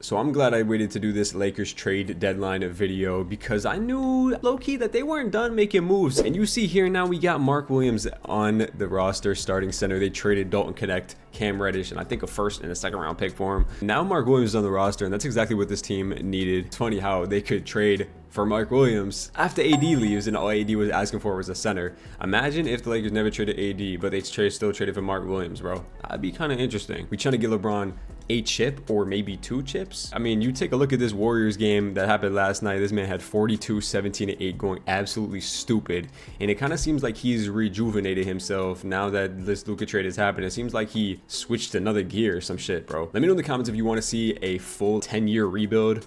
So I'm glad I waited to do this Lakers trade deadline video because I knew low-key that they weren't done making moves. And you see here now we got Mark Williams on the roster, starting center. They traded Dalton Connect, Cam Reddish, and I think a first and a second round pick for him. Now Mark Williams is on the roster, and that's exactly what this team needed. It's funny how they could trade for Mark Williams after AD leaves and all AD was asking for was a center. Imagine if the Lakers never traded AD, but they still traded for Mark Williams, bro. That'd be kind of interesting. We trying to get LeBron a chip or maybe 2 chips. I mean, you take a look at this Warriors game that happened last night. This man had 42, 17, and 8 going absolutely stupid. And it kind of seems like he's rejuvenated himself now that this Luka trade has happened. It seems like he switched another gear or some shit, bro. Let me know in the comments if you want to see a full 10-year rebuild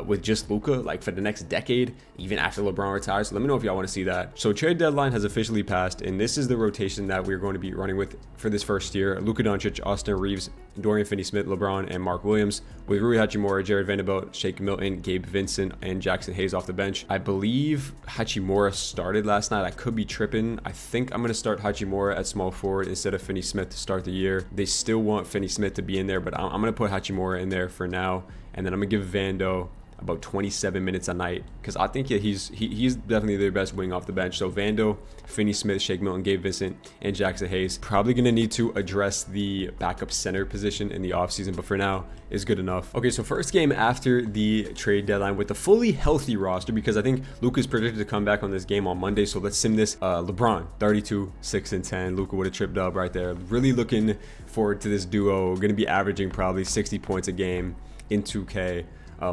with just Luka, like for the next decade, even after LeBron retires. So let me know if y'all want to see that. So trade deadline has officially passed, and this is the rotation that we're going to be running with for this first year. Luka Doncic, Austin Reeves, Dorian Finney-Smith, LeBron, and Mark Williams, with Rui Hachimura, Jared Vanderbilt, Shake Milton, Gabe Vincent, and Jackson Hayes off the bench. I believe Hachimura started last night. I could be tripping. I think I'm going to start Hachimura at small forward instead of Finney-Smith to start the year. They still want Finney-Smith to be in there, but I'm going to put Hachimura in there for now. And then I'm gonna give Vando about 27 minutes a night because I think he's definitely their best wing off the bench. So Vando, Finney-Smith, Shake Milton, Gabe Vincent, and Jackson Hayes. Probably gonna need to address the backup center position in the offseason, but for now is good enough. Okay, so first game after the trade deadline with a fully healthy roster, because I think Luka's predicted to come back on this game on Monday. So let's sim this. LeBron 32, 6, and 10. Luka would have tripped up right there. Really looking forward to this duo. Gonna be averaging probably 60 points a game in 2K.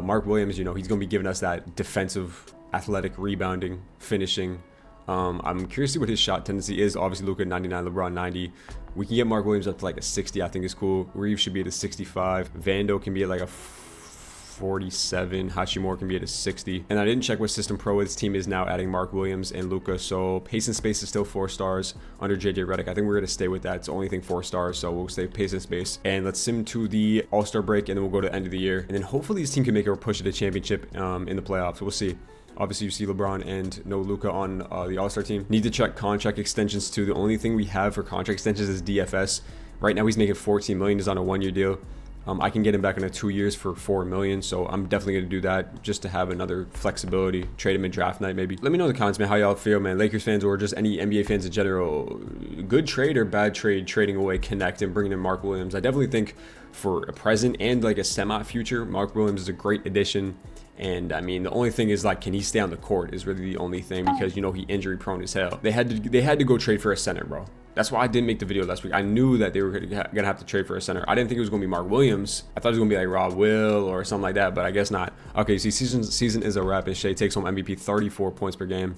Mark Williams, you know, he's going to be giving us that defensive, athletic, rebounding, finishing. I'm curious to see what his shot tendency is. Obviously, Luka 99, LeBron 90. We can get Mark Williams up to like a 60. I think is cool. Reeves should be at a 65. Vando can be at like a 47. Hachimura can be at a 60. And I didn't check what system pro this team is now, adding Mark Williams and Luka. So pace and space is still 4 stars under JJ Redick. I think we're going to stay with that. It's the only thing 4 stars. So we'll stay pace and space. And let's sim to the All-Star break, and then we'll go to the end of the year. And then hopefully this team can make a push at the championship in the playoffs. We'll see. Obviously, you see LeBron and no Luka on the All-Star team. Need to check contract extensions too. The only thing we have for contract extensions is DFS. Right now, he's making $14 million. He's on a 1-year deal. I can get him back in a 2 years for $4 million, so I'm definitely going to do that just to have another flexibility. Trade him in draft night, maybe. Let me know in the comments, man, how y'all feel, man. Lakers fans or just any NBA fans in general. Good trade or bad trade, trading away Connect and bringing in Mark Williams. I definitely think for a present and like a semi-future, Mark Williams is a great addition. And I mean, the only thing is like, can he stay on the court is really the only thing, because you know he injury prone as hell. They had to go trade for a center, bro. That's why I didn't make the video last week. I knew that they were gonna have to trade for a center. I didn't think it was gonna be Mark Williams. I thought it was gonna be like Rob Will or something like that, but I guess not. Okay, see, season is a wrap, and Shea takes home MVP, 34 points per game.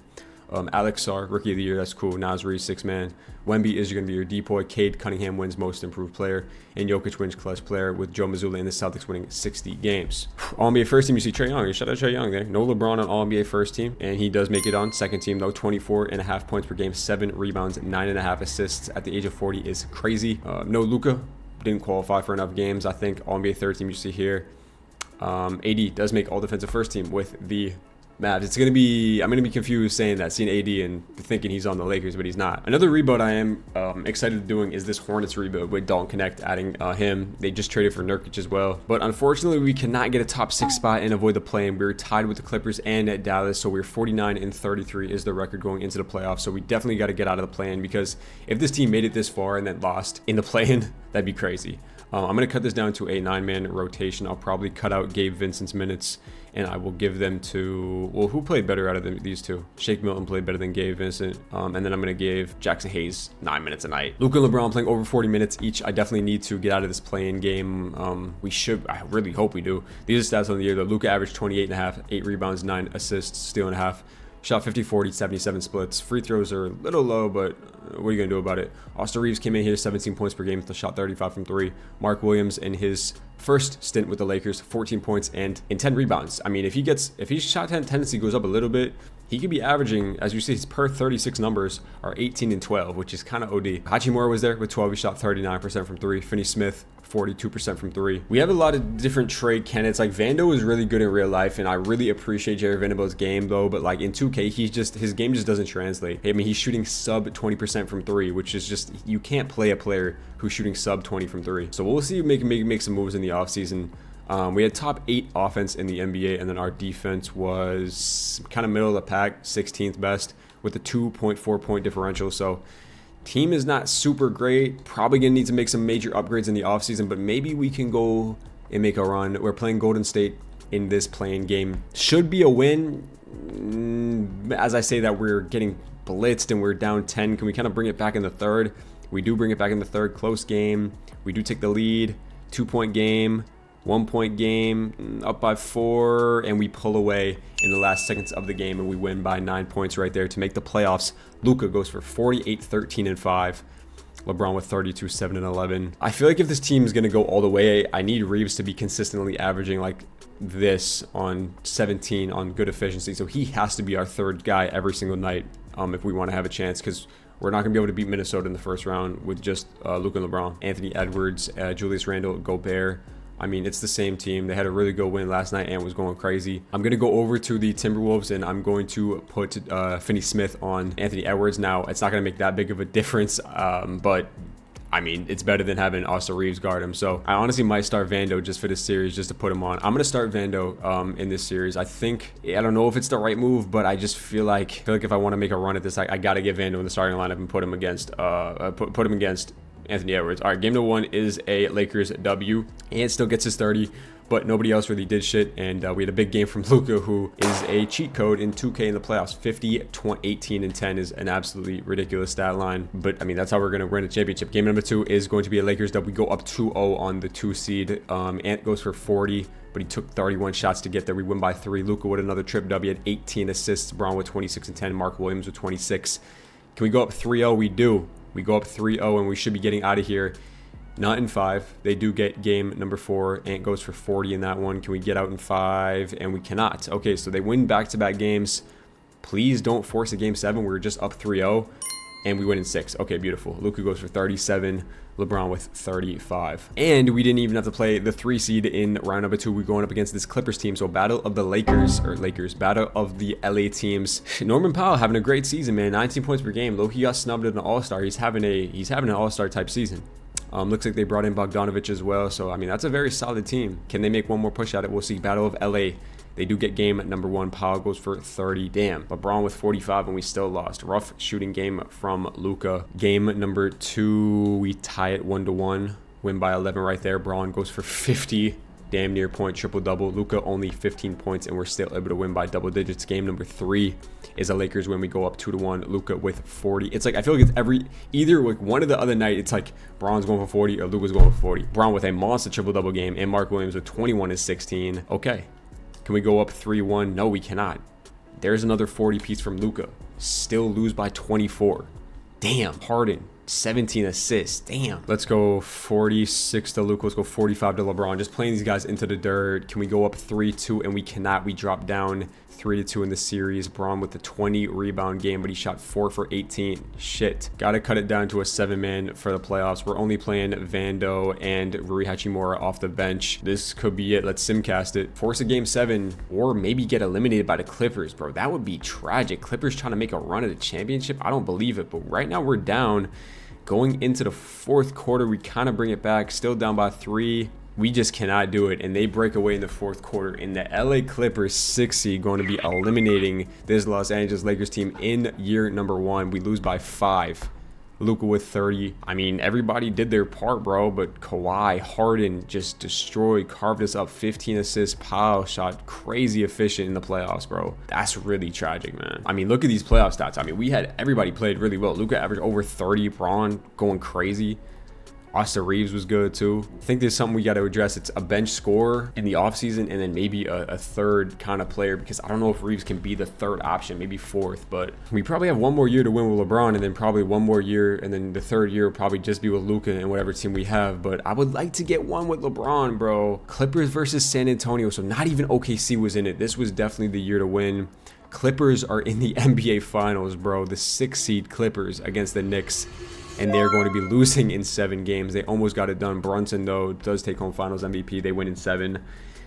Alex Sarr, Rookie of the Year, that's cool. Naz Reid, 6-man. Wemby is going to be your depoy. Cade Cunningham wins Most Improved Player. And Jokic wins Clutch Player, with Joe Mazzulla and the Celtics winning 60 games. All-NBA First Team, you see Trae Young. Shout out Trae Young there. No LeBron on All-NBA First Team, and he does make it on Second Team, though. 24.5 points per game, 7 rebounds, 9.5 assists at the age of 40 is crazy. No Luka. Didn't qualify for enough games. I think All-NBA Third Team, you see here. AD does make All-Defensive First Team with the Mavs. It's gonna be, I'm gonna be confused saying that, seeing AD and thinking he's on the Lakers, but he's not. Another rebuild I am excited doing is this Hornets rebuild with Dalton Connect, adding him. They just traded for Nurkic as well, but unfortunately we cannot get a top 6 spot and avoid the play-in. We're tied with the Clippers and at Dallas, so we're 49-33 is the record going into the playoffs. So we definitely got to get out of the play-in, because if this team made it this far and then lost in the play-in, that'd be crazy. I'm going to cut this down to a 9-man rotation. I'll probably cut out Gabe Vincent's minutes, and I will give them to, well, who played better out of these two? Shake Milton played better than Gabe Vincent. And then I'm going to give Jackson Hayes 9 minutes a night. Luka and LeBron playing over 40 minutes each. I definitely need to get out of this play-in game. We should, I really hope we do. These are stats on the year, though. Luka averaged 28.5, 8 rebounds, 9 assists, steal and a half. Shot 50, 40, 77 splits. Free throws are a little low, but what are you going to do about it? Austin Reeves came in here 17 points per game with a shot 35 from 3. Mark Williams in his first stint with the Lakers, 14 points and 10 rebounds. I mean, if his shot tendency goes up a little bit, he could be averaging, as you see, his per 36 numbers are 18 and 12, which is kind of OD. Hachimura was there with 12. He shot 39% from 3. Finney-Smith, 42% from 3. We have a lot of different trade candidates. Like Vando is really good in real life, and I really appreciate Jared Vanderbilt's game though, but like in 2K, his game just doesn't translate. I mean, he's shooting sub 20% from 3, which is just, you can't play a player who's shooting sub 20 from 3. So we'll see, make some moves in the offseason. We had top 8 offense in the NBA, and then our defense was kind of middle of the pack, 16th best, with a 2.4 point differential. So team is not super great. Probably gonna need to make some major upgrades in the offseason, but maybe we can go and make a run. We're playing Golden State in this playing game. Should be a win. As I say that, we're getting blitzed and we're down 10. Can we kind of bring it back in the third? We do bring it back in the third. Close game. We do take the lead. 2-point game. 1-point game, up by 4, and we pull away in the last seconds of the game, and we win by 9 points right there to make the playoffs. Luka goes for 48, 13, and 5. LeBron with 32, 7, and 11. I feel like if this team is going to go all the way, I need Reeves to be consistently averaging like this on 17 on good efficiency. So he has to be our third guy every single night if we want to have a chance, because we're not going to be able to beat Minnesota in the first round with just Luka and LeBron. Anthony Edwards, Julius Randle, Gobert. I mean, it's the same team. They had a really good win last night and was going crazy. I'm going to go over to the Timberwolves, and I'm going to put Finney Smith on Anthony Edwards. Now, it's not going to make that big of a difference, but I mean, it's better than having Austin Reeves guard him. So I honestly might start Vando just for this series, just to put him on. I'm going to start Vando in this series. I don't know if it's the right move, but I just feel like if I want to make a run at this, I got to get Vando in the starting lineup and put him against Anthony Edwards. All right, game number 1 is a Lakers W, and still gets his 30, but nobody else really did shit. And we had a big game from Luka, who is a cheat code in 2K in the playoffs. 50, 20, 18, and 10 is an absolutely ridiculous stat line, but I mean, that's how we're going to win a championship. Game number 2 is going to be a Lakers W. We go up 2-0 on the 2 seed. Ant goes for 40, but he took 31 shots to get there. We win by 3. Luka with another trip W, had 18 assists. Brown with 26 and 10. Mark Williams with 26. Can we go up 3-0? We do. We go up 3-0, and we should be getting out of here. Not in 5. They do get game number 4. Ant goes for 40 in that one. Can we get out in 5? And we cannot. Okay, so they win back-to-back games. Please don't force a game 7. We're just up 3-0, and we win in 6. Okay, beautiful. Luka goes for 37. LeBron with 35. And we didn't even have to play the 3 seed in round number 2. We're going up against this Clippers team. So battle of the battle of the LA teams. Norman Powell having a great season, man. 19 points per game. Low-key got snubbed at an all-star. He's having an all-star type season. Looks like they brought in Bogdanovich as well. So, I mean, that's a very solid team. Can they make one more push at it? We'll see. Battle of LA. They do get game number 1. Powell goes for 30. Damn. LeBron with 45, and we still lost. Rough shooting game from Luka. Game number 2, we tie it 1-1. Win by 11 right there. Braun goes for 50. Damn near point triple-double. Luka only 15 points, and we're still able to win by double digits. Game number 3 is a Lakers win. We go up 2-1. Luka with 40. It's like, I feel like it's either like one of the other night, it's like Braun's going for 40 or Luka's going for 40. Braun with a monster triple-double game, and Mark Williams with 21 and 16. Okay. Can we go up 3-1? No, we cannot. There's another 40 piece from Luka. Still lose by 24. Damn. Harden, 17 assists. Damn. Let's go 46 to Luka. Let's go 45 to LeBron. Just playing these guys into the dirt. Can we go up 3-2? And we cannot. We drop down 3-2 in the series. Braun with the 20 rebound game, but he shot 4 for 18. Shit. Gotta cut it down to a 7-man for the playoffs. We're only playing Vando and Rui Hachimura off the bench. This could be it. Let's simcast it. Force a game 7, or maybe get eliminated by the Clippers, bro. That would be tragic. Clippers trying to make a run at a championship. I don't believe it, but right now we're down. Going into the 4th quarter, we kind of bring it back. Still down by 3. We just cannot do it, and they break away in the 4th quarter. And the LA Clippers 6 seed going to be eliminating this Los Angeles Lakers team in year number 1. We lose by 5. Luka with 30. I mean, everybody did their part, bro, but Kawhi, Harden just destroyed, carved us up. 15 assists. Powell shot crazy efficient in the playoffs, bro. That's really tragic, man. I mean, look at these playoff stats. I mean, everybody played really well. Luka averaged over 30. Braun going crazy. Austin Reeves was good too. I think there's something we got to address. It's a bench scorer in the offseason, and then maybe a third kind of player, because I don't know if Reeves can be the 3rd option, maybe 4th, but we probably have 1 more year to win with LeBron, and then probably 1 more year, and then the 3rd year will probably just be with Luka and whatever team we have. But I would like to get one with LeBron, bro. Clippers versus San Antonio, so not even OKC was in it. This was definitely the year to win. Clippers are in the NBA Finals, bro. The 6 seed Clippers against the Knicks. And they're going to be losing in 7 games. They almost got it done. Brunson, though, does take home finals MVP. They win in 7.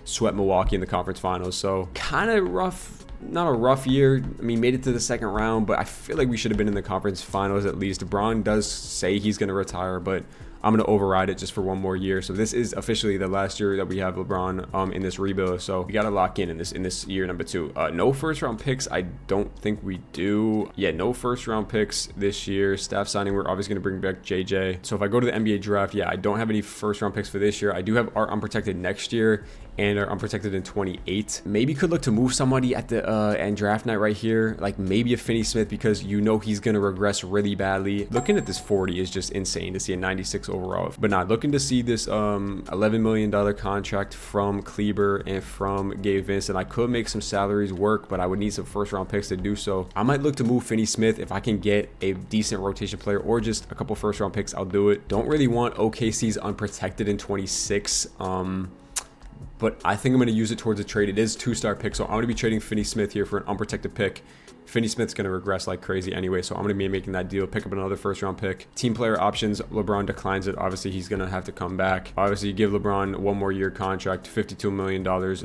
Swept Milwaukee in the conference finals. So kind of rough, not a rough year. I mean, made it to the 2nd round, but I feel like we should have been in the conference finals at least. Braun does say he's going to retire, but I'm going to override it just for one more year. So this is officially the last year that we have LeBron in this rebuild. So we got to lock in this year number 2. No first round picks. I don't think we do. Yeah, no first round picks this year. Staff signing, we're obviously going to bring back JJ. So if I go to the NBA draft, yeah, I don't have any first round picks for this year. I do have our unprotected next year and are unprotected in 28. Maybe could look to move somebody at the and draft night right here, like maybe a Finney Smith, because you know he's gonna regress really badly. Looking at this 40 is just insane to see a 96 overall, but not looking to see this $11 million contract from Kleber and from Gabe Vincent. I could make some salaries work, but I would need some first round picks to do so. I might look to move Finney Smith if I can get a decent rotation player or just a couple first round picks. I'll do it. Don't really want OKC's unprotected in 26. But I think I'm going to use it towards a trade. It is 2-star pick, so I'm going to be trading Finney Smith here for an unprotected pick. Finney Smith's going to regress like crazy anyway, so I'm going to be making that deal, pick up another first round pick. Team player options, LeBron declines it. Obviously, he's going to have to come back. Obviously, you give LeBron one more year contract, $52 million,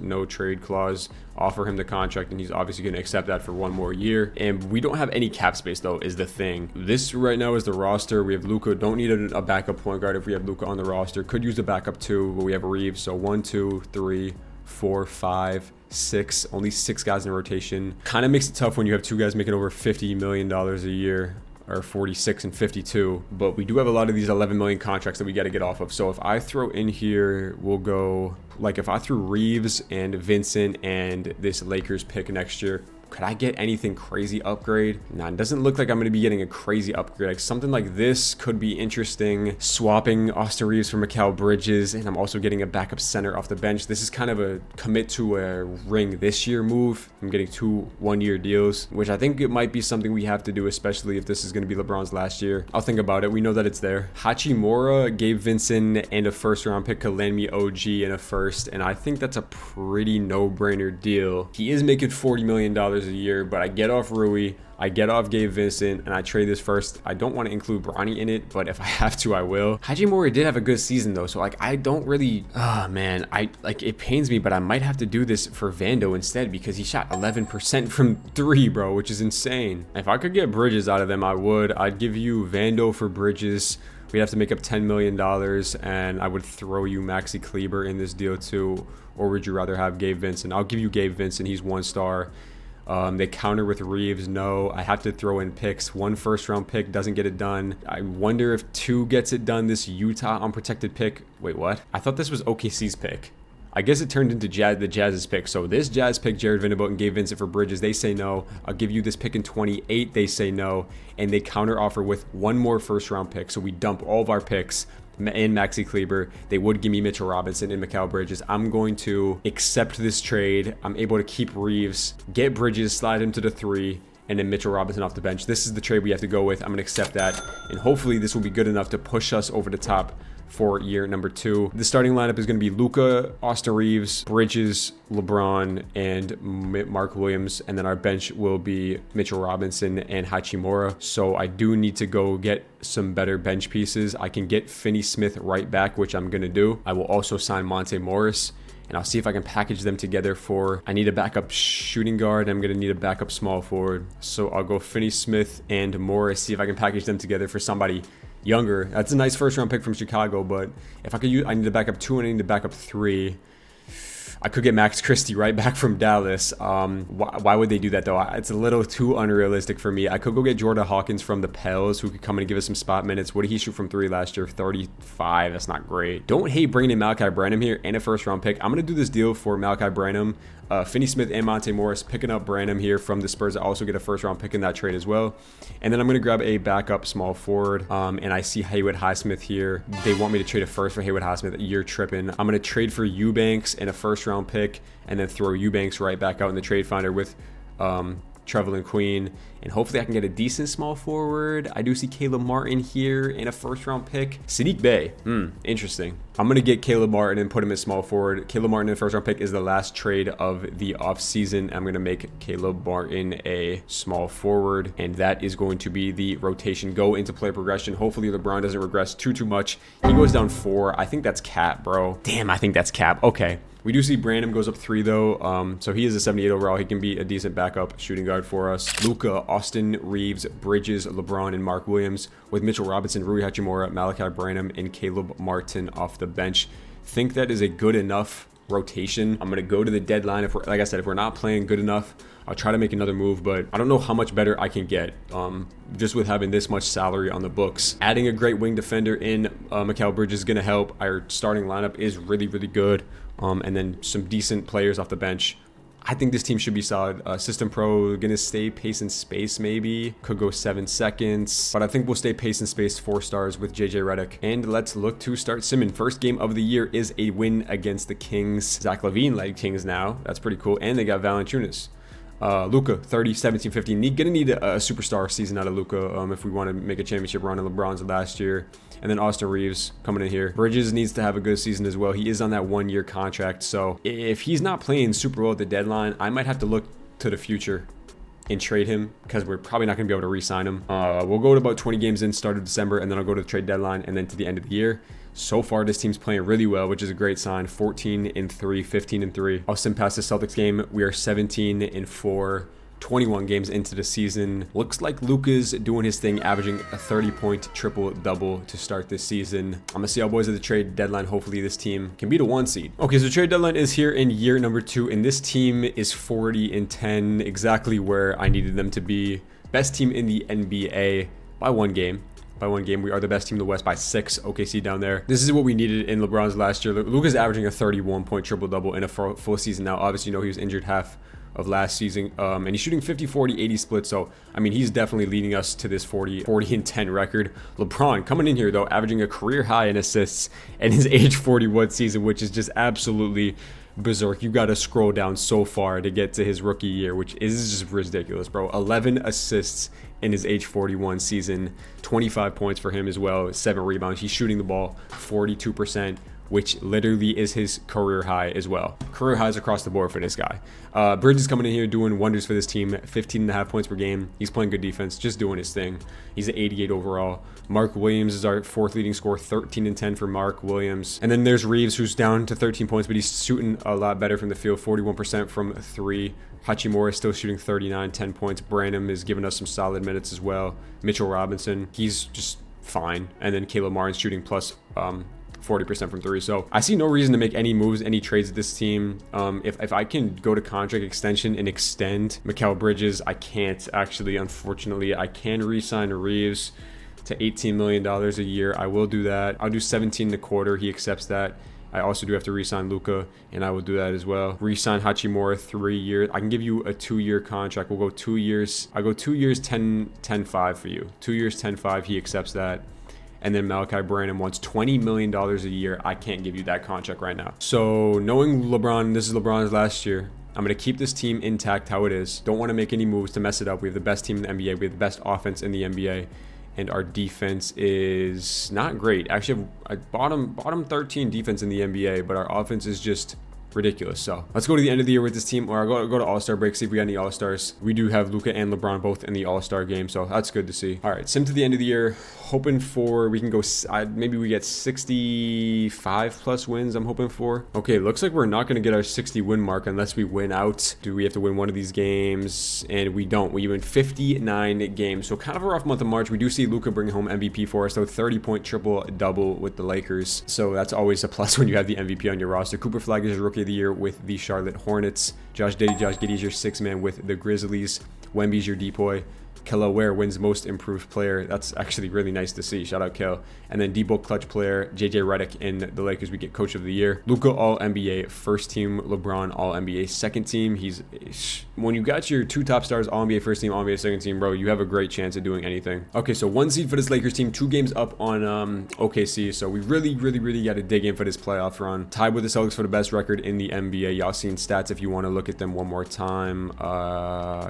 no trade clause. Offer him the contract, and he's obviously going to accept that for one more year. And we don't have any cap space, though, is the thing. This right now is the roster. We have Luka. Don't need a backup point guard if we have Luka on the roster. Could use a backup too, but we have Reeves. So 1, 2, 3, 4, 5, 6. Only 6 guys in rotation. Kind of makes it tough when you have 2 guys making over $50 million a year, or 46 and 52. But we do have a lot of these 11 million contracts that we got to get off of. So if I throw in here, we'll go, like if I threw Reeves and Vincent and this Lakers pick next year, could I get anything crazy upgrade? Nah, it doesn't look like I'm going to be getting a crazy upgrade. Like something like this could be interesting. Swapping Austin Reeves for Mikal Bridges, and I'm also getting a backup center off the bench. This is kind of a commit to a ring this year move. I'm getting 2 one-year deals, which I think it might be something we have to do, especially if this is going to be LeBron's last year. I'll think about it. We know that it's there. Hachimura, Gabe Vincent, and a first-round pick could land me OG and a first, and I think that's a pretty no-brainer deal. He is making $40 million a year, but I get off Rui, I get off Gabe Vincent, and I trade this first. I don't want to include Bronny in it, but if I have to, I will. Hachimura did have a good season though, so like I don't really, man, it pains me, but I might have to do this for Vando instead, because he shot 11% from 3, bro, which is insane. If I could get Bridges out of them, I would. I'd give you Vando for Bridges. We'd have to make up $10 million, and I would throw you Maxi Kleber in this deal too. Or would you rather have Gabe Vincent? I'll give you Gabe Vincent. He's 1-star. They counter with Reeves. No, I have to throw in picks. 1 first-round pick doesn't get it done. I wonder if 2 gets it done. This Utah unprotected pick. Wait, what? I thought this was OKC's pick. I guess it turned into the Jazz's pick. So this Jazz pick Jared Vanderbilt and Gabe Vincent for Bridges. They say no. I'll give you this pick in 28. They say no. And they counter offer with 1 more first-round pick. So we dump all of our picks in Maxi Kleber. They would give me Mitchell Robinson and Mikal Bridges. I'm going to accept this trade. I'm able to keep Reeves, get Bridges, slide him to the 3, and then Mitchell Robinson off the bench. This is the trade we have to go with. I'm going to accept that, and hopefully this will be good enough to push us over the top for year number 2. The starting lineup is going to be Luka, Austin Reeves, Bridges, LeBron, and Mark Williams. And then our bench will be Mitchell Robinson and Hachimura. So I do need to go get some better bench pieces. I can get Finney Smith right back, which I'm going to do. I will also sign Monte Morris, and I'll see if I can package them together for, I need a backup shooting guard. I'm going to need a backup small forward. So I'll go Finney Smith and Morris, see if I can package them together for somebody younger. That's a nice first round pick from Chicago, but if I could use, I need to back up 2 and I need to back up 3. I could get Max Christie right back from Dallas. Why would they do that though? It's a little too unrealistic for me. I could go get Jordan Hawkins from the Pels, who could come in and give us some spot minutes. What did he shoot from 3 last year? 35. That's not great. Don't hate bringing in Malachi Branham here and a first round pick. I'm going to do this deal for Malachi Branham, Finney Smith, and Monte Morris, picking up Branham here from the Spurs. I also get a first round pick in that trade as well. And then I'm going to grab a backup small forward. And I see Haywood Highsmith here. They want me to trade a first for Haywood Highsmith. You're tripping. I'm going to trade for Eubanks and a first round pick, and then throw Eubanks right back out in the trade finder with Trevelyan Queen, and hopefully I can get a decent small forward. I do see Caleb Martin here in a first round pick. Sadiq Bey, interesting. I'm gonna get Caleb Martin and put him at small forward. Caleb Martin in the first round pick is the last trade of the offseason. I'm gonna make Caleb Martin a small forward, and that is going to be the rotation. Go into player progression. Hopefully LeBron doesn't regress too much. He goes down 4. I think that's cap, bro. Damn, I think that's cap. Okay. We do see Branham goes up 3 though, so he is a 78 overall. He can be a decent backup shooting guard for us. Luka, Austin Reeves, Bridges, LeBron, and Mark Williams, with Mitchell Robinson, Rui Hachimura, Malachi Branham, and Caleb Martin off the bench. Think that is a good enough rotation. I'm gonna go to the deadline. If we're, like I said, if we're not playing good enough, I'll try to make another move, but I don't know how much better I can get just with having this much salary on the books. Adding a great wing defender in Mikal Bridges is gonna help. Our starting lineup is really good, and then some decent players off the bench. I think this team should be solid. System Pro gonna stay pace and space, maybe could go 7 seconds, but I think we'll stay pace and space 4 stars with JJ Redick. And let's look to start Simmons. First game of the year is a win against the Kings. Zach LaVine led Kings now. That's pretty cool. And they got Valanciunas. Luka, 30, 17, 15. Gonna need a superstar season out of Luka if we want to make a championship run in LeBron's last year. And then Austin Reeves coming in here. Bridges needs to have a good season as well. He is on that 1-year contract. So if he's not playing super well at the deadline, I might have to look to the future and trade him, because we're probably not going to be able to re-sign him. We'll go to about 20 games in, start of December, and then I'll go to the trade deadline and then to the end of the year. So far, this team's playing really well, which is a great sign. 14-3, 15-3. I'll sim past the Celtics game. We are 17-4. 21 games into the season. Looks like Luka's doing his thing, averaging a 30-point triple-double to start this season. I'm gonna see our boys at the trade deadline. Hopefully this team can be the 1 seed. Okay, so trade deadline is here in year number 2, and this team is 40-10, exactly where I needed them to be. Best team in the NBA by 1 game. By 1 game, we are the best team in the West by 6. OKC down there. This is what we needed in LeBron's last year. Luka's averaging a 31-point triple-double in a full season now. Obviously, you know, he was injured half of last season, and he's shooting 50-40-80 split. So I mean, he's definitely leading us to this 40-10 record. LeBron coming in here though, averaging a career high in assists in his age 41 season, which is just absolutely berserk. You got to scroll down so far to get to his rookie year, which is just ridiculous, bro. 11 assists in his age 41 season, 25 points for him as well, 7 rebounds. He's shooting the ball 42%, which literally is his career high as well. Career highs across the board for this guy. Bridges coming in here doing wonders for this team. 15.5 points per game. He's playing good defense, just doing his thing. He's at 88 overall. Mark Williams is our 4th leading scorer, 13-10 for Mark Williams. And then there's Reeves, who's down to 13 points, but he's shooting a lot better from the field, 41% from 3. Hachimura is still shooting 39, 10 points. Branham is giving us some solid minutes as well. Mitchell Robinson, he's just fine. And then Caleb Martin's shooting plus 40% from 3. So I see no reason to make any moves, any trades with this team. If I can go to contract extension and extend Mikal Bridges, I can't actually, unfortunately. I can re-sign Reeves to $18 million a year. I will do that. I'll do 17.25. He accepts that. I also do have to re-sign Luka, and I will do that as well. Re-sign Hachimura 3 years. I can give you a 2-year contract. We'll go 2 years. I go 2 years, 10-5 for you. 2 years, 10-5. He accepts that. And then Malachi Branham wants $20 million a year. I can't give you that contract right now. So knowing LeBron, this is LeBron's last year, I'm going to keep this team intact how it is. Don't want to make any moves to mess it up. We have the best team in the NBA. We have the best offense in the NBA. And our defense is not great. Actually, a bottom 13 defense in the NBA, but our offense is just ridiculous. So let's go to the end of the year with this team, or I'll go to All-Star break, see if we got any All-Stars. We do have Luka and LeBron both in the All-Star game, so that's good to see. All right, sim to the end of the year, hoping for we can go, maybe we get 65 plus wins. I'm hoping for. Okay, looks like we're not going to get our 60 win mark unless we win out. Do we have to win one of these games? And we don't. We win 59 games, so kind of a rough month of March. We do see Luka bringing home MVP for us, so 30-point triple-double with the Lakers, so that's always a plus when you have the MVP on your roster. Cooper Flag is your rookie of the year with the Charlotte Hornets. Josh Giddey is your 6th man with the Grizzlies. Wemby's your depoy. Kelly Ware wins most improved player. That's actually really nice to see. Shout out Kel. And then Debo clutch player JJ Redick in the Lakers. We get coach of the year. Luka all NBA first team. LeBron all NBA second team. When you got your 2 top stars all NBA first team, all NBA second team, bro, you have a great chance of doing anything. Okay, so 1 seed for this Lakers team. 2 games up on OKC. So we really got to dig in for this playoff run. Tied with the Celtics for the best record in the NBA. Y'all seen stats if you want to look at them one more time.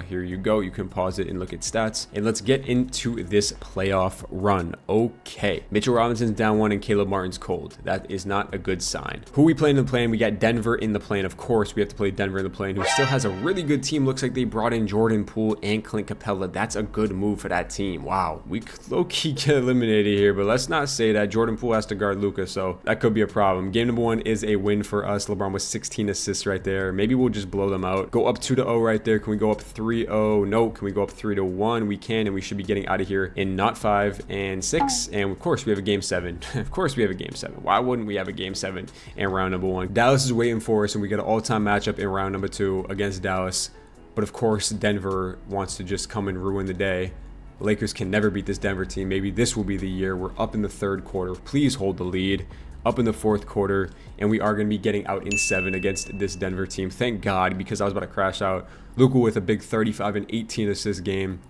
Here you go. You can pause it and look at stats, and let's get into this playoff run. Okay, Mitchell Robinson's down 1 and Caleb Martin's cold. That is not a good sign. Who we playing in the plane? We got Denver in the plane. Of course, we have to play Denver in the plane, who still has a really good team. Looks like they brought in Jordan Poole and Clint Capella. That's a good move for that team. Wow, we low-key get eliminated here, but let's not say that. Jordan Poole has to guard Luka, so that could be a problem. Game number 1 is a win for us. LeBron with 16 assists right there. Maybe we'll just blow them out. Go up 2-0 right there. Can we go up 3-0? No. Can we go up 3-1? We can, and we should be getting out of here in not 5 and 6. And of course, we have a game 7. Of course, we have a game 7. Why wouldn't we have a game 7 in round number 1? Dallas is waiting for us, and we got an all-time matchup in round number 2 against Dallas. But of course, Denver wants to just come and ruin the day. The Lakers can never beat this Denver team. Maybe this will be the year. We're up in the 3rd quarter. Please hold the lead. Up in the 4th quarter, and we are going to be getting out in 7 against this Denver team. Thank God, because I was about to crash out. Luka with a big 35 and 18 assist game.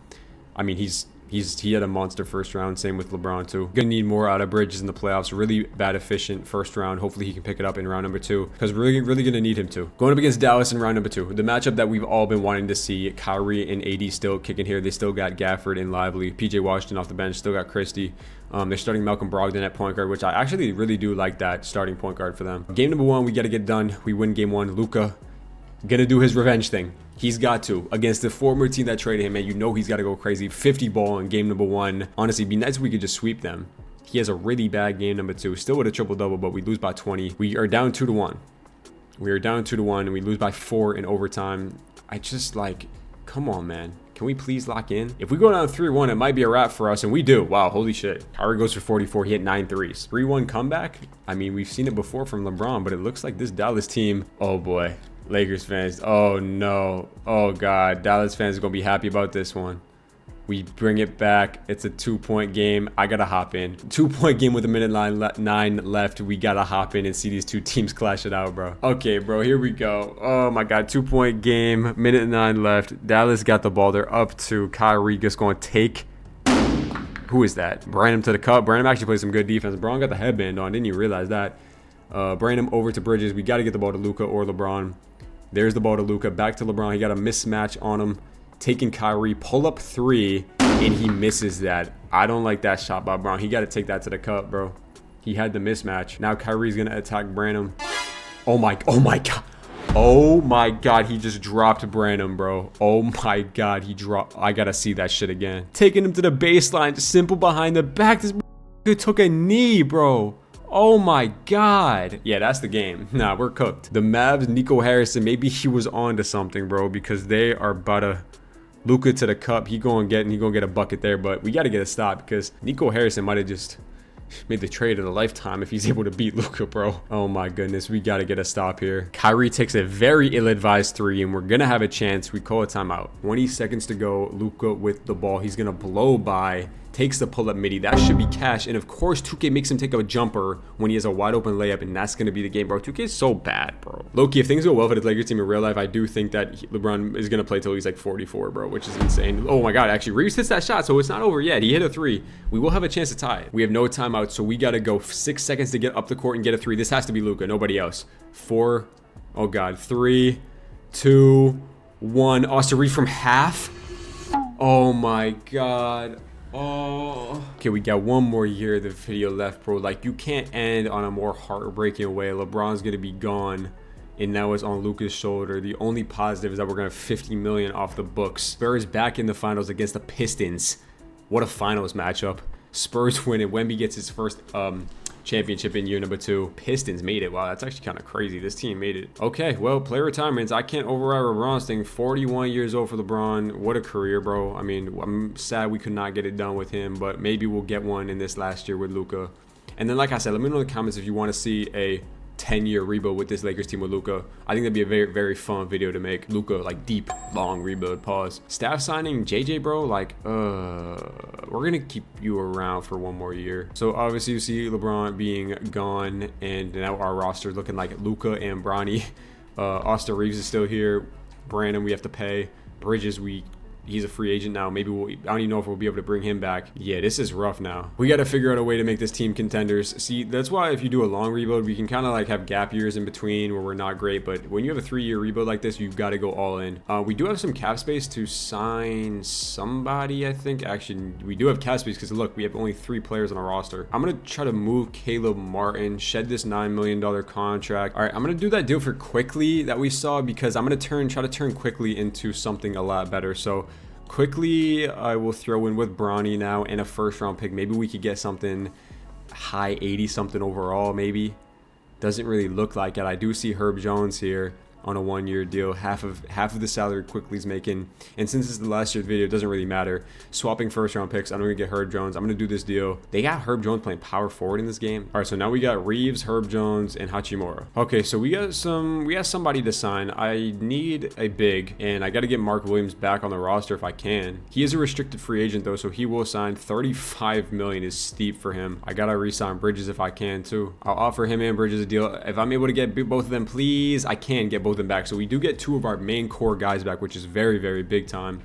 I mean, he had a monster first round. Same with LeBron too. Gonna need more out of Bridges in the playoffs. Really bad efficient first round. Hopefully he can pick it up in round number 2, because we're really gonna need him to. Going up against Dallas in round number 2, the matchup that we've all been wanting to see. Kyrie and AD still kicking here. They still got Gafford and Lively. PJ Washington off the bench. Still got Christie. They're starting Malcolm Brogdon at point guard, which I actually really do like that starting point guard for them. Game number 1, we got to get done. We win game 1. Luka gonna do his revenge thing. He's got to. Against the former team that traded him, man, you know he's got to go crazy. 50 ball in game number 1. Honestly, it'd be nice if we could just sweep them. He has a really bad game number 2. Still with a triple-double, but we lose by 20. We are down 2-1. We are down 2-1, and we lose by 4 in overtime. I just, like, come on, man. Can we please lock in? If we go down 3-1, it might be a wrap for us, and we do. Wow, holy shit. Kyrie goes for 44. He hit 9 threes. 3-1 comeback? I mean, we've seen it before from LeBron, but it looks like this Dallas team, oh boy. Lakers fans, oh no. Oh God, Dallas fans are gonna be happy about this one. We bring it back. It's a 2-point game. I gotta hop in. 2-point game with a minute 9 left. We gotta hop in and see these two teams clash it out, bro. Okay, bro, here we go. Oh my God, 2-point game, minute 9 left. Dallas got the ball. They're up 2. Kyrie just gonna take. Who is that? Branham to the cup. Branham actually played some good defense. Braun got the headband on. Didn't you realize that? Branham over to Bridges. We gotta get the ball to Luka or LeBron. There's the ball to Luka. Back to LeBron. He got a mismatch on him. Taking Kyrie. Pull up 3. And he misses that. I don't like that shot by Brown. He got to take that to the cup, bro. He had the mismatch. Now Kyrie's going to attack Branham. Oh my God. Oh my God. He just dropped Branham, bro. Oh my God. He dropped. I got to see that shit again. Taking him to the baseline. Simple behind the back. This took a knee, bro. Oh my God. Yeah, that's the game. Nah, we're cooked. The Mavs, Nico Harrison, maybe he was on to something, bro, because they are about to Luka to the cup. He gonna get a bucket there, but we got to get a stop because Nico Harrison might have just made the trade of the lifetime if he's able to beat Luka, bro. Oh my goodness, we got to get a stop here. Kyrie takes a very ill-advised 3, and we're gonna have a chance. We call a timeout. 20 seconds to go. Luka with the ball. He's gonna blow by. Takes the pull-up midi. That should be cash. And of course, 2K makes him take a jumper when he has a wide open layup, and that's going to be the game, bro. 2K is so bad, bro. Low-key, if things go well for the Lakers team in real life, I do think that LeBron is going to play till he's like 44, bro, which is insane. Oh my God, actually, Reeves hits that shot, so it's not over yet. He hit a 3. We will have a chance to tie it. We have no timeout, so we got to go 6 seconds to get up the court and get a 3. This has to be Luka, nobody else. 4. Oh God, 3, 2, 1. Austin Reeves from half. Oh my God. Oh. Okay, we got one more year of the video left, bro. Like, you can't end on a more heartbreaking way. LeBron's gonna be gone, and now it's on Luka's shoulder. The only positive is that we're gonna have 50 million off the books. Spurs back in the finals against the Pistons. What a finals matchup. Spurs win it. Wemby gets his first championship in year number 2. Pistons made it. Wow, that's actually kind of crazy. This team made it. Okay, well, player retirements. I can't override LeBron's thing. 41 years old for LeBron. What a career, bro. I mean, I'm sad we could not get it done with him, but maybe we'll get one in this last year with Luka. And then, like I said, let me know in the comments if you want to see a 10-year rebuild with this Lakers team with Luka. I think that'd be a very, very fun video to make. Luka, like, deep, long rebuild. Pause. Staff signing JJ, bro. Like, we're gonna keep you around for one more year. So obviously you see LeBron being gone, and now our roster looking like Luka and Bronny. Austin Reeves is still here. Brandon we have to pay. Bridges we he's a free agent now. Maybe I don't even know if we'll be able to bring him back. Yeah, this is rough now. We got to figure out a way to make this team contenders. See, that's why if you do a long rebuild, we can kind of like have gap years in between where we're not great. But when you have a 3-year rebuild like this, you've got to go all in. We do have some cap space to sign somebody, I think. Actually, we do have cap space because look, we have only 3 players on our roster. I'm going to try to move Caleb Martin, shed this $9 million contract. All right, I'm going to do that deal for Quickly that we saw because I'm going to try to turn Quickly into something a lot better. So Quickly, I will throw in with Bronny now and a first-round pick. Maybe we could get something high 80 something overall. Maybe doesn't really look like it. I do see Herb Jones here on a 1-year deal, half of the salary Quickly's making. And since this is the last year's video, it doesn't really matter. Swapping first-round picks, I'm gonna get Herb Jones. I'm gonna do this deal. They got Herb Jones playing power forward in this game. All right, so now we got Reeves, Herb Jones, and Hachimura. Okay, so we got somebody to sign. I need a big, and I got to get Mark Williams back on the roster if I can. He is a restricted free agent though, so he will sign. 35 million is steep for him. I gotta re-sign Bridges if I can too. I'll offer him and Bridges a deal if I'm able to get both of them. Please, I can get both of them back. So we do get 2 of our main core guys back, which is very, very big time.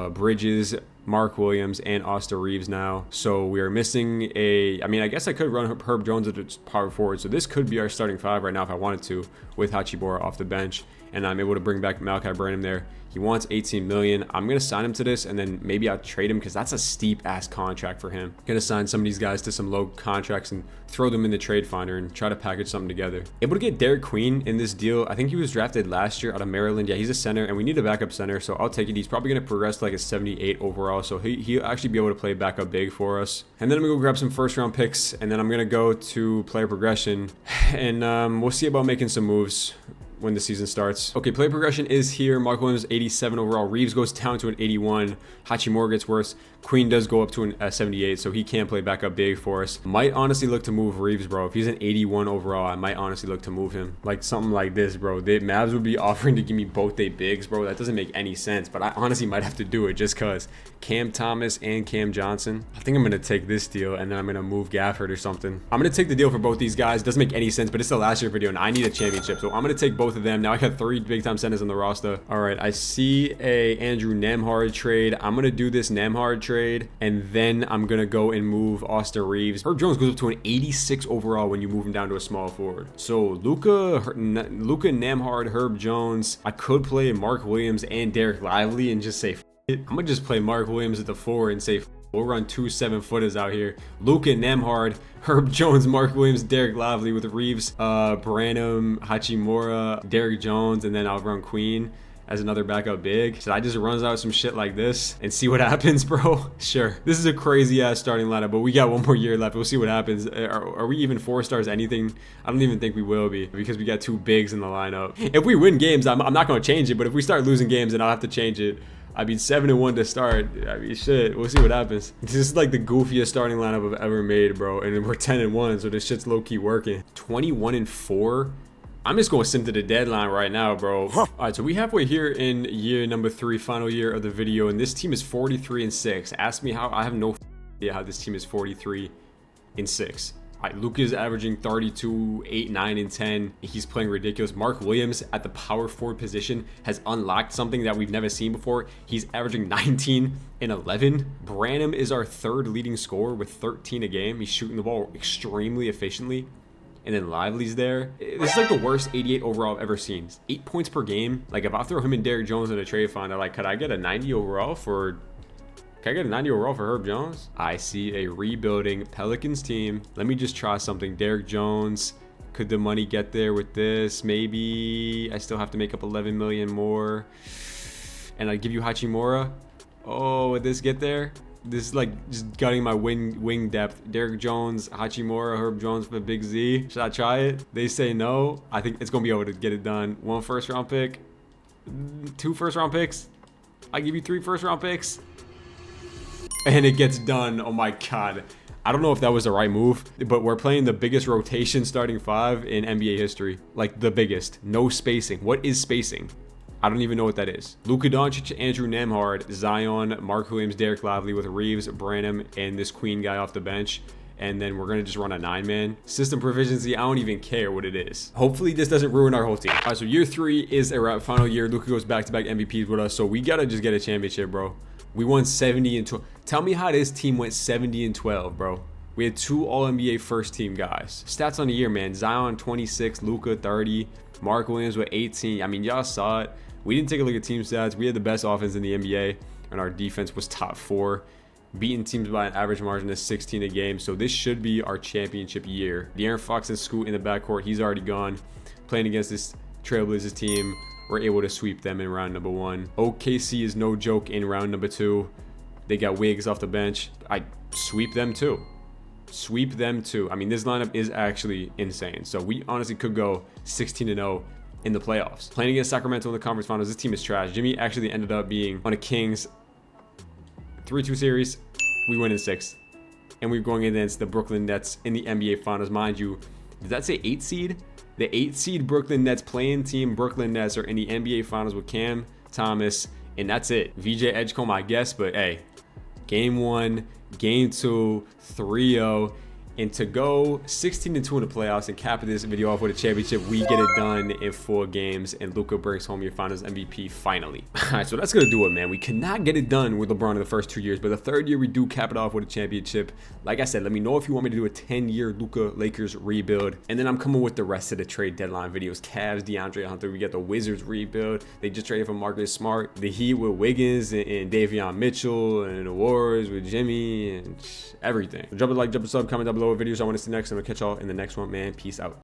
Bridges, Mark Williams, and Austin Reeves now. So we are missing I mean, I guess I could run Herb Jones at power forward. So this could be our starting 5 right now if I wanted to, with Hachimura off the bench. And I'm able to bring back Malachi Branham there. He wants 18 million. I'm going to sign him to this, and then maybe I'll trade him because that's a steep-ass contract for him. Going to sign some of these guys to some low contracts and throw them in the trade finder and try to package something together. Able to get Derek Queen in this deal. I think he was drafted last year out of Maryland. Yeah, he's a center, and we need a backup center, so I'll take it. He's probably going to progress to like a 78 overall, so he'll actually be able to play backup big for us. And then I'm going to go grab some first-round picks, and then I'm going to go to player progression, and we'll see about making some moves when the season starts. Okay, play progression is here. Mark Williams 87 overall. Reeves goes down to an 81. Hachimura gets worse. Queen does go up to a 78, so he can play back up big for us. Might honestly look to move Reeves, bro. If he's an 81 overall, I might honestly look to move him. Like something like this, bro. The Mavs would be offering to give me both their bigs, bro. That doesn't make any sense, but I honestly might have to do it just because Cam Thomas and Cam Johnson. I think I'm going to take this deal, and then I'm going to move Gafford or something. I'm going to take the deal for both these guys. Doesn't make any sense, but it's the last year video, and I need a championship, so I'm going to take both of them. Now I got 3 big-time centers on the roster. All right, I see a Andrew Nembhard trade. I'm going to do this Nembhard trade, and then I'm going to go and move Austin Reeves. Herb Jones goes up to an 86 overall when you move him down to a small forward. So Luka Nembhard, Herb Jones. I could play Mark Williams and Derek Lively and just say f it. I'm going to just play Mark Williams at the 4 and say f we'll run 2 7-footers out here. Luka Nembhard, Herb Jones, Mark Williams, Derek Lively with Reeves, Branham, Hachimura, Derek Jones, and then I'll run Queen as another backup big. Should I just run out some shit like this and see what happens, bro? Sure. This is a crazy ass starting lineup, but we got 1 more year left. We'll see what happens. Are we even 4 stars anything? I don't even think we will be because we got 2 bigs in the lineup. If we win games, I'm not going to change it, but if we start losing games, then I'll have to change it. I mean, 7-1 to start. I mean, shit. We'll see what happens. This is like the goofiest starting lineup I've ever made, bro. And we're 10-1, so this shit's low-key working. 21-4. I'm just going to sim to the deadline right now, bro. All right, so we halfway here in year number 3, final year of the video, and this team is 43-6. Ask me how. I have no idea how this team is 43-6. All right, Luka is averaging 32, 8, 9, and 10. He's playing ridiculous. Mark Williams at the power forward position has unlocked something that we've never seen before. He's averaging 19 and 11. Branham is our 3rd leading scorer with 13 a game. He's shooting the ball extremely efficiently. And then Lively's there. This is like the worst 88 overall I've ever seen. 8 points per game. Like if I throw him and Derek Jones in a trade finder, like could I get a 90 overall for... Can I get a 90 overall for Herb Jones? I see a rebuilding Pelicans team. Let me just try something. Derek Jones. Could the money get there with this? Maybe. I still have to make up 11 million more. And I give you Hachimura. Oh, would this get there? This is like just gutting my wing depth. Derek Jones, Hachimura, Herb Jones for Big Z. Should I try it? They say no. I think it's going to be able to get it done. 1 first-round pick. 2 first-round picks. I give you 3 first-round picks. And it gets done. Oh my god. I don't know if that was the right move, but we're playing the biggest rotation starting 5 in NBA history. Like the biggest. No spacing. What is spacing? I don't even know what that is. Luka Doncic, Andrew Nembhard, Zion, Mark Williams, Derek Lively with Reeves, Branham, and this Queen guy off the bench. and then we're gonna just run a 9-man system proficiency. I don't even care what it is. Hopefully this doesn't ruin our whole team. All right, so year 3 is a final year. Luka goes back-to-back MVPs with us, so we gotta just get a championship, bro. We won 70 and 12. Tell me how this team went 70 and 12, bro. We had 2 All-NBA first team guys. Stats on the year, man. Zion 26, Luka 30, Mark Williams with 18. I mean, y'all saw it. We didn't take a look at team stats. We had the best offense in the NBA, and our defense was top 4, beating teams by an average margin of 16 a game. So this should be our championship year. De'Aaron Fox and Scoot in the backcourt. He's already gone. Playing against this Trailblazers team, we're able to sweep them in round number 1. OKC is no joke in round number 2. They got Wiggs off the bench. I sweep them too. Sweep them too. I mean, this lineup is actually insane. So we honestly could go 16-0 in the playoffs. Playing against Sacramento in the conference finals, this team is trash. Jimmy actually ended up being on a Kings 3-2 series. We win in 6. And we're going against the Brooklyn Nets in the NBA finals. Mind you, did that say 8 seed? The 8 seed Brooklyn Nets playing team Brooklyn Nets are in the NBA finals with Cam Thomas, and that's it. VJ Edgecombe, I guess, but hey, game 1, game 2, 3-0, and to go 16-2 in the playoffs and cap this video off with a championship, we get it done in 4 games, and Luka brings home your finals MVP finally. All right, so that's gonna do it, man. We could not get it done with LeBron in the first 2 years, but the 3rd year we do cap it off with a championship. Like I said, let me know if you want me to do a 10-year Luka Lakers rebuild, and then I'm coming with the rest of the trade deadline videos. Cavs, DeAndre Hunter, we got the Wizards rebuild. They just traded for Marcus Smart. The Heat with Wiggins and Davion Mitchell, and the Warriors with Jimmy and everything. So drop a like, drop a sub, comment down below what videos I want to see next. I'm gonna catch y'all in the next one, man. Peace out.